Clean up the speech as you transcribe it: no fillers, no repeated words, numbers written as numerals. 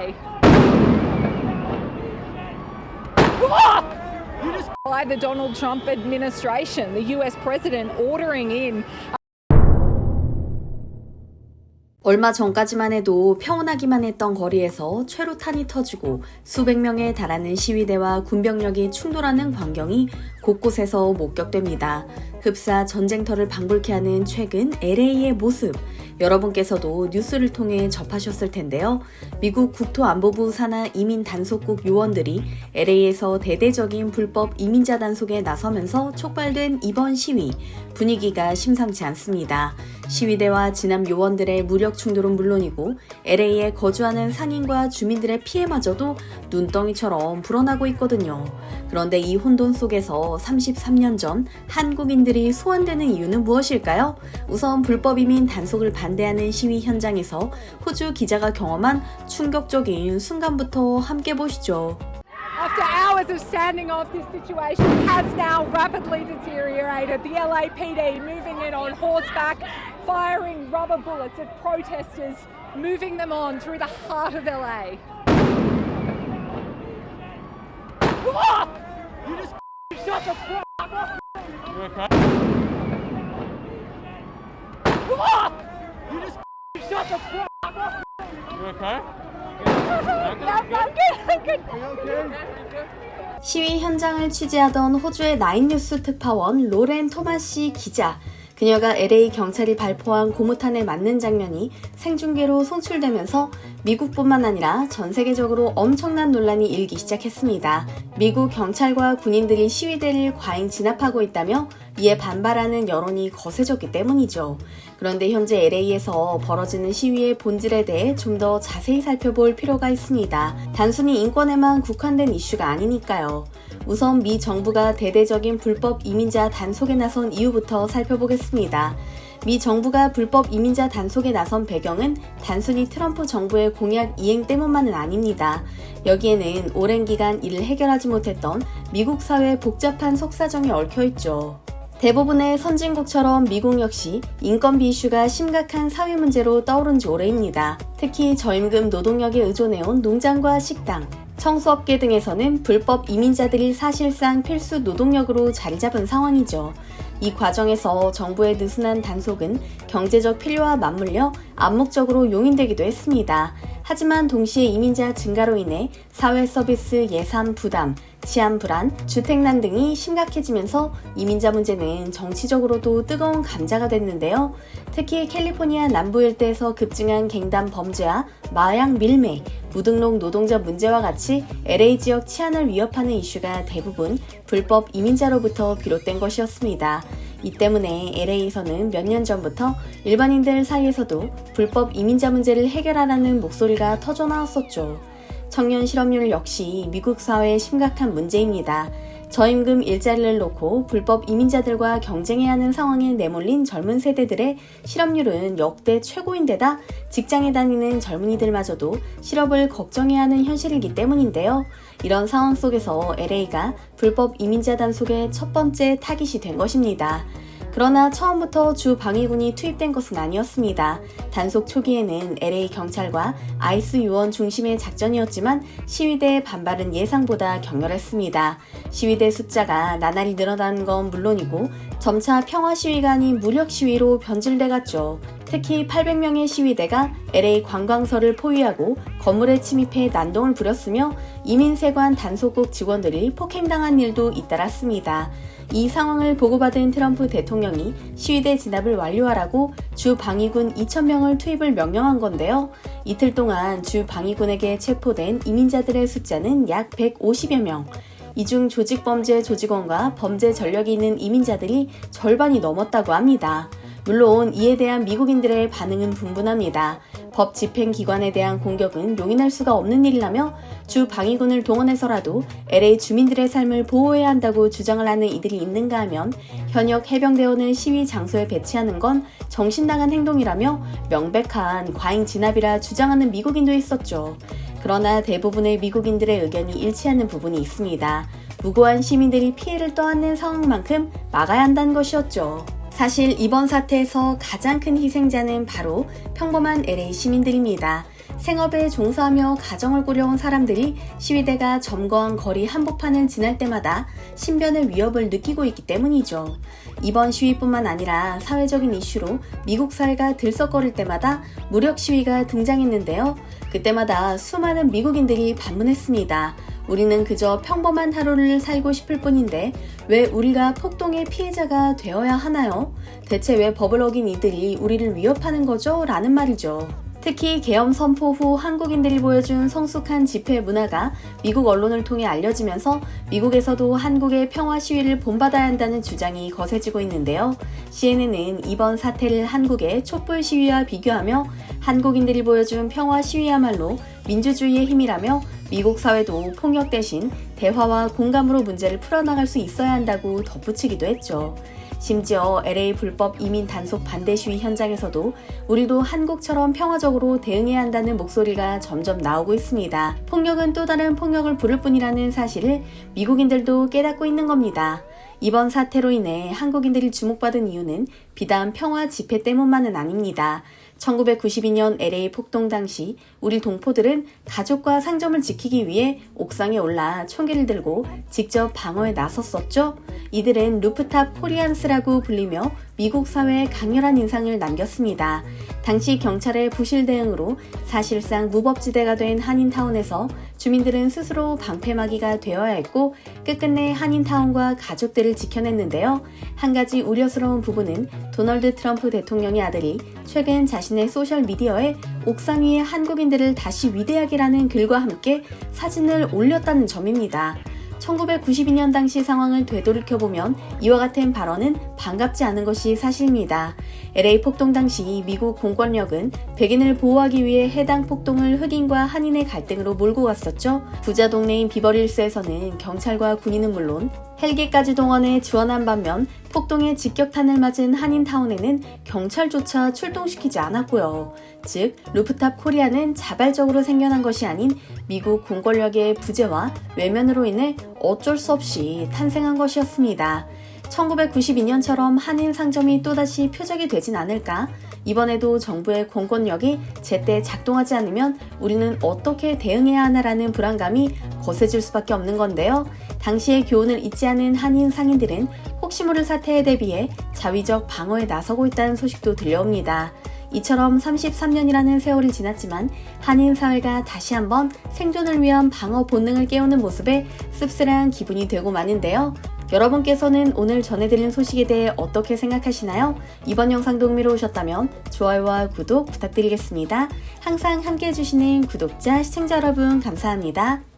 LA. By the Donald Trump administration, the US president ordering in. 얼마 전까지만 해도 평온하기만 했던 거리에서 최루탄이 터지고 수백 명에 달하는 시위대와 군병력이 충돌하는 광경이 곳곳에서 목격됩니다. 흡사 전쟁터를 방불케 하는 최근 LA의 모습, 여러분께서도 뉴스를 통해 접하셨을 텐데요. 미국 국토안보부 산하 이민단속국 요원들이 LA에서 대대적인 불법 이민자 단속에 나서면서 촉발된 이번 시위, 분위기가 심상치 않습니다. 시위대와 진압 요원들의 무력 충돌은 물론이고 LA에 거주하는 상인과 주민들의 피해마저도 눈덩이처럼 불어나고 있거든요. 그런데 이 혼돈 속에서 33년 전 한국인들이 소환되는 이유는 무엇일까요? 우선 불법 이민 단속을 반대하는 시위 현장에서 호주 기자가 경험한 충격적인 순간부터 함께 보시죠. After hours of standing off, this situation has now rapidly deteriorated. The LAPD moving in on horseback, firing rubber bullets at protesters, moving them on through the heart of LA. You just shut the fuck up! You okay? You just shut the fuck up! You okay? 시위 현장을 취재하던 호주의 나인뉴스 특파원 로렌 토마시 기자, 그녀가 LA 경찰이 발포한 고무탄에 맞는 장면이 생중계로 송출되면서 미국뿐만 아니라 전 세계적으로 엄청난 논란이 일기 시작했습니다. 미국 경찰과 군인들이 시위대를 과잉 진압하고 있다며 이에 반발하는 여론이 거세졌기 때문이죠. 그런데 현재 LA에서 벌어지는 시위의 본질에 대해 좀 더 자세히 살펴볼 필요가 있습니다. 단순히 인권에만 국한된 이슈가 아니니까요. 우선 미 정부가 대대적인 불법 이민자 단속에 나선 이유부터 살펴보겠습니다. 미 정부가 불법 이민자 단속에 나선 배경은 단순히 트럼프 정부의 공약 이행 때문만은 아닙니다. 여기에는 오랜 기간 이를 해결하지 못했던 미국 사회의 복잡한 속사정이 얽혀있죠. 대부분의 선진국처럼 미국 역시 인건비 이슈가 심각한 사회 문제로 떠오른 지 오래입니다. 특히 저임금 노동력에 의존해온 농장과 식당, 청소업계 등에서는 불법 이민자들이 사실상 필수 노동력으로 자리 잡은 상황이죠. 이 과정에서 정부의 느슨한 단속은 경제적 필요와 맞물려 암묵적으로 용인되기도 했습니다. 하지만 동시에 이민자 증가로 인해 사회 서비스 예산 부담, 치안 불안, 주택난 등이 심각해지면서 이민자 문제는 정치적으로도 뜨거운 감자가 됐는데요. 특히 캘리포니아 남부 일대에서 급증한 갱단 범죄와 마약 밀매, 무등록 노동자 문제와 같이 LA 지역 치안을 위협하는 이슈가 대부분 불법 이민자로부터 비롯된 것이었습니다. 이 때문에 LA에서는 몇 년 전부터 일반인들 사이에서도 불법 이민자 문제를 해결하라는 목소리가 터져나왔었죠. 청년 실업률 역시 미국 사회의 심각한 문제입니다. 저임금 일자리를 놓고 불법 이민자들과 경쟁해야 하는 상황에 내몰린 젊은 세대들의 실업률은 역대 최고인데다 직장에 다니는 젊은이들마저도 실업을 걱정해야 하는 현실이기 때문인데요. 이런 상황 속에서 LA가 불법 이민자 단속의 첫 번째 타깃이 된 것입니다. 그러나 처음부터 주 방위군이 투입된 것은 아니었습니다. 단속 초기에는 LA 경찰과 아이스 요원 중심의 작전이었지만 시위대의 반발은 예상보다 격렬했습니다. 시위대 숫자가 나날이 늘어나는 건 물론이고 점차 평화 시위가 아닌 무력 시위로 변질돼 갔죠. 특히 800명의 시위대가 LA 관광서를 포위하고 건물에 침입해 난동을 부렸으며 이민세관 단속국 직원들이 폭행당한 일도 잇따랐습니다. 이 상황을 보고받은 트럼프 대통령이 시위대 진압을 완료하라고 주 방위군 2,000명을 투입을 명령한 건데요. 이틀 동안 주 방위군에게 체포된 이민자들의 숫자는 약 150여 명. 이 중 조직범죄 조직원과 범죄 전력이 있는 이민자들이 절반이 넘었다고 합니다. 물론 이에 대한 미국인들의 반응은 분분합니다. 법 집행기관에 대한 공격은 용인할 수가 없는 일이라며 주 방위군을 동원해서라도 LA 주민들의 삶을 보호해야 한다고 주장을 하는 이들이 있는가 하면 현역 해병대원을 시위 장소에 배치하는 건 정신나간 행동이라며 명백한 과잉 진압이라 주장하는 미국인도 있었죠. 그러나 대부분의 미국인들의 의견이 일치하는 부분이 있습니다. 무고한 시민들이 피해를 떠안는 상황만큼 막아야 한다는 것이었죠. 사실 이번 사태에서 가장 큰 희생자는 바로 평범한 LA 시민들입니다. 생업에 종사하며 가정을 꾸려온 사람들이 시위대가 점거한 거리 한복판을 지날 때마다 신변의 위협을 느끼고 있기 때문이죠. 이번 시위뿐만 아니라 사회적인 이슈로 미국 사회가 들썩거릴 때마다 무력 시위가 등장했는데요. 그때마다 수많은 미국인들이 반문했습니다. 우리는 그저 평범한 하루를 살고 싶을 뿐인데 왜 우리가 폭동의 피해자가 되어야 하나요? 대체 왜 법을 어긴 이들이 우리를 위협하는 거죠? 라는 말이죠. 특히 계엄 선포 후 한국인들이 보여준 성숙한 집회 문화가 미국 언론을 통해 알려지면서 미국에서도 한국의 평화 시위를 본받아야 한다는 주장이 거세지고 있는데요. CNN은 이번 사태를 한국의 촛불 시위와 비교하며 한국인들이 보여준 평화 시위야말로 민주주의의 힘이라며 미국 사회도 폭력 대신 대화와 공감으로 문제를 풀어나갈 수 있어야 한다고 덧붙이기도 했죠. 심지어 LA 불법 이민 단속 반대 시위 현장에서도 우리도 한국처럼 평화적으로 대응해야 한다는 목소리가 점점 나오고 있습니다. 폭력은 또 다른 폭력을 부를 뿐이라는 사실을 미국인들도 깨닫고 있는 겁니다. 이번 사태로 인해 한국인들이 주목받은 이유는 비단 평화 집회 때문만은 아닙니다. 1992년 LA 폭동 당시 우리 동포들은 가족과 상점을 지키기 위해 옥상에 올라 총기를 들고 직접 방어에 나섰었죠. 이들은 루프탑 코리안스라고 불리며 미국 사회에 강렬한 인상을 남겼습니다. 당시 경찰의 부실 대응으로 사실상 무법지대가 된 한인타운에서 주민들은 스스로 방패막이가 되어야 했고 끝끝내 한인타운과 가족들을 지켜냈는데요. 한 가지 우려스러운 부분은 도널드 트럼프 대통령의 아들이 최근 자신의 소셜미디어에 옥상 위에 한국인들을 다시 위대하게라는 글과 함께 사진을 올렸다는 점입니다. 1992년 당시 상황을 되돌이켜보면 이와 같은 발언은 반갑지 않은 것이 사실입니다. LA 폭동 당시 미국 공권력은 백인을 보호하기 위해 해당 폭동을 흑인과 한인의 갈등으로 몰고 갔었죠. 부자 동네인 비버리힐스에서는 경찰과 군인은 물론 헬기까지 동원해 지원한 반면 폭동의 직격탄을 맞은 한인타운에는 경찰조차 출동시키지 않았고요. 즉, 루프탑 코리아는 자발적으로 생겨난 것이 아닌 미국 공권력의 부재와 외면으로 인해 어쩔 수 없이 탄생한 것이었습니다. 1992년처럼 한인 상점이 또다시 표적이 되진 않을까? 이번에도 정부의 공권력이 제때 작동하지 않으면 우리는 어떻게 대응해야 하나라는 불안감이 거세질 수밖에 없는 건데요. 당시의 교훈을 잊지 않은 한인 상인들은 혹시 모를 사태에 대비해 자위적 방어에 나서고 있다는 소식도 들려옵니다. 이처럼 33년이라는 세월이 지났지만 한인 사회가 다시 한번 생존을 위한 방어 본능을 깨우는 모습에 씁쓸한 기분이 되고 마는데요. 여러분께서는 오늘 전해드린 소식에 대해 어떻게 생각하시나요? 이번 영상도 흥미로우셨다면 좋아요와 구독 부탁드리겠습니다. 항상 함께해 주시는 구독자, 시청자 여러분 감사합니다.